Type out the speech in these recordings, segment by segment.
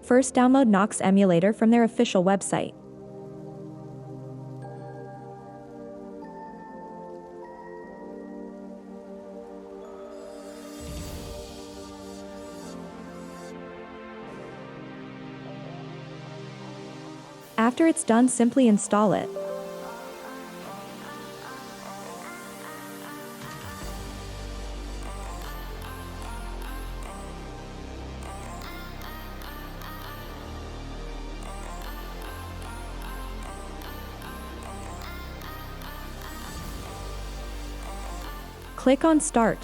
First, download NOX Emulator from their official website. After it's done, simply install it. Click on Start.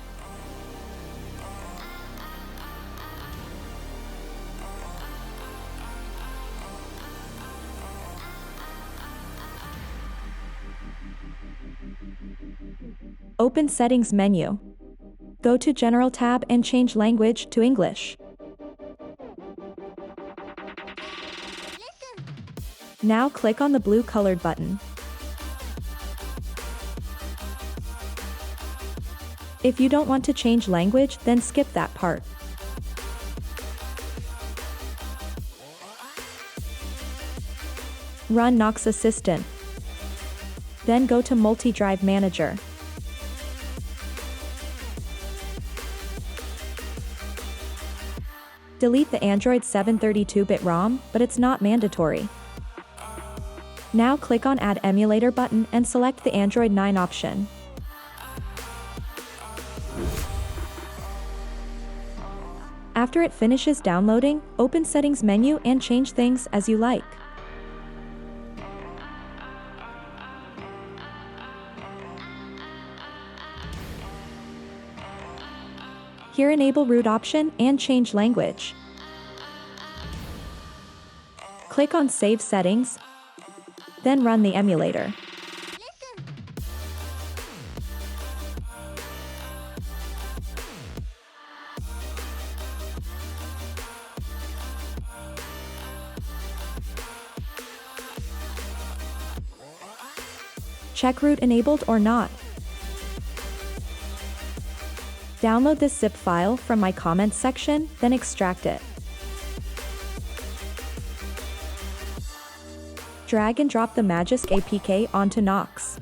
Open Settings menu. Go to General tab and change language to English. Now click on the blue colored button. If you don't want to change language, then skip that part. Run NOX Assistant. Then go to Multi-Drive Manager. Delete the Android 7 32-bit ROM, but it's not mandatory. Now click on Add Emulator button and select the Android 9 option. After it finishes downloading, open Settings menu and change things as you like. Here, enable root option and change language. Click on Save Settings, then run the emulator. Check root enabled or not. Download this zip file from my comments section, then extract it. Drag and drop the Magisk APK onto NOX.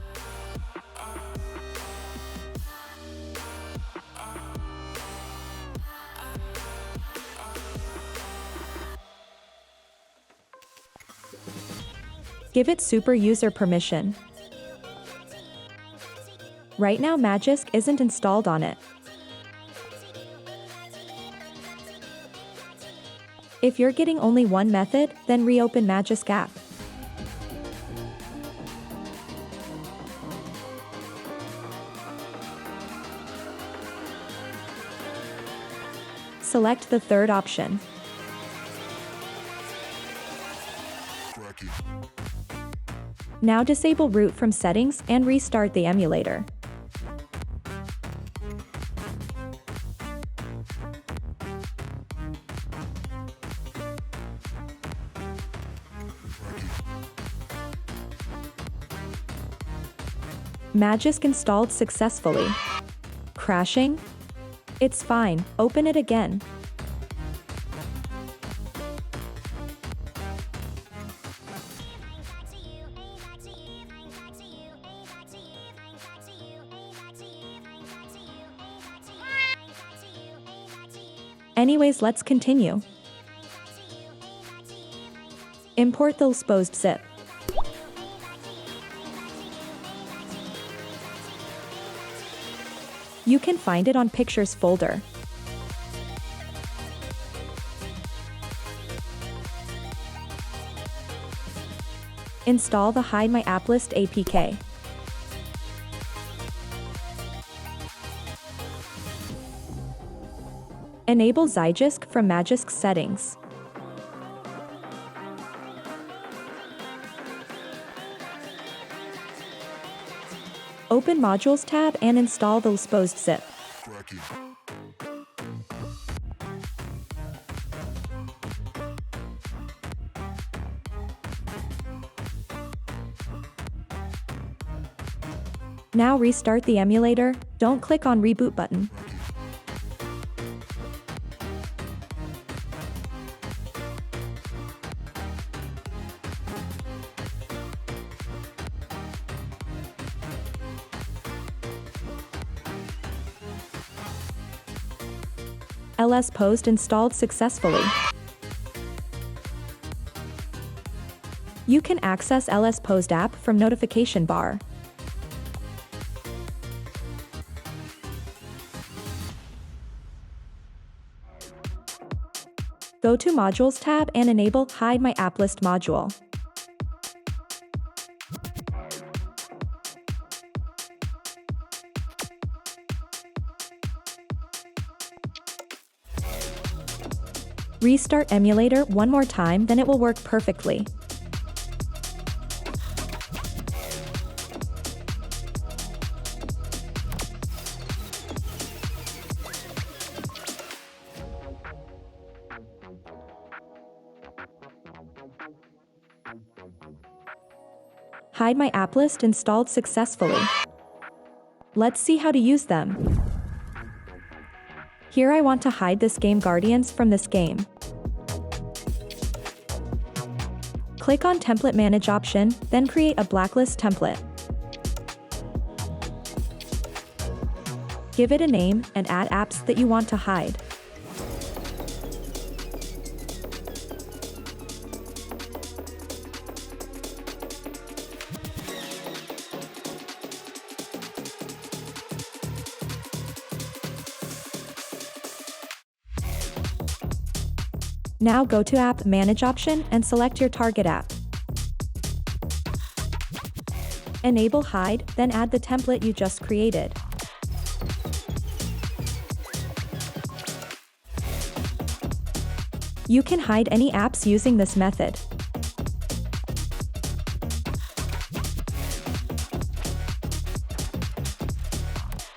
Give it super user permission. Right now Magisk isn't installed on it. If you're getting only one method, then reopen Magisk app. Select the third option. Now disable root from settings and restart the emulator. Magisk installed successfully. Crashing? It's fine, open it again. Anyways, let's continue. Import the LSPosed zip. You can find it on Pictures folder. Install the Hide My Applist APK. Enable Magisk from Magisk settings. Open Modules tab and install the LSPosed zip. Now restart the emulator, don't click on Reboot button. LSPosed installed successfully. You can access LSPosed app from notification bar. Go to Modules tab and enable Hide My Applist module. Restart emulator one more time, then it will work perfectly. Hide My Applist installed successfully. Let's see how to use them. Here I want to hide this Game Guardians from this game. Click on Template Manage option, then create a blacklist template. Give it a name and add apps that you want to hide. Now go to App Manage option and select your target app. Enable Hide, then add the template you just created. You can hide any apps using this method.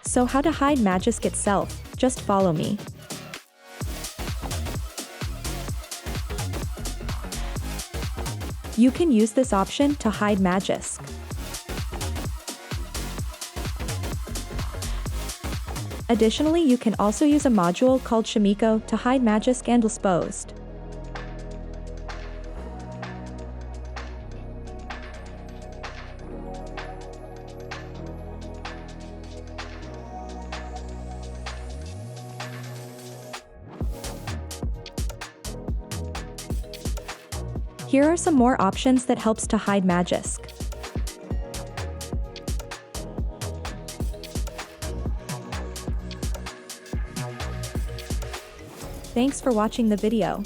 So how to hide Magisk itself? Just follow me. You can use this option to hide Magisk. Additionally, you can also use a module called HMA to hide Magisk and LSPosed. Here are some more options that helps to hide Magisk. Thanks for watching the video.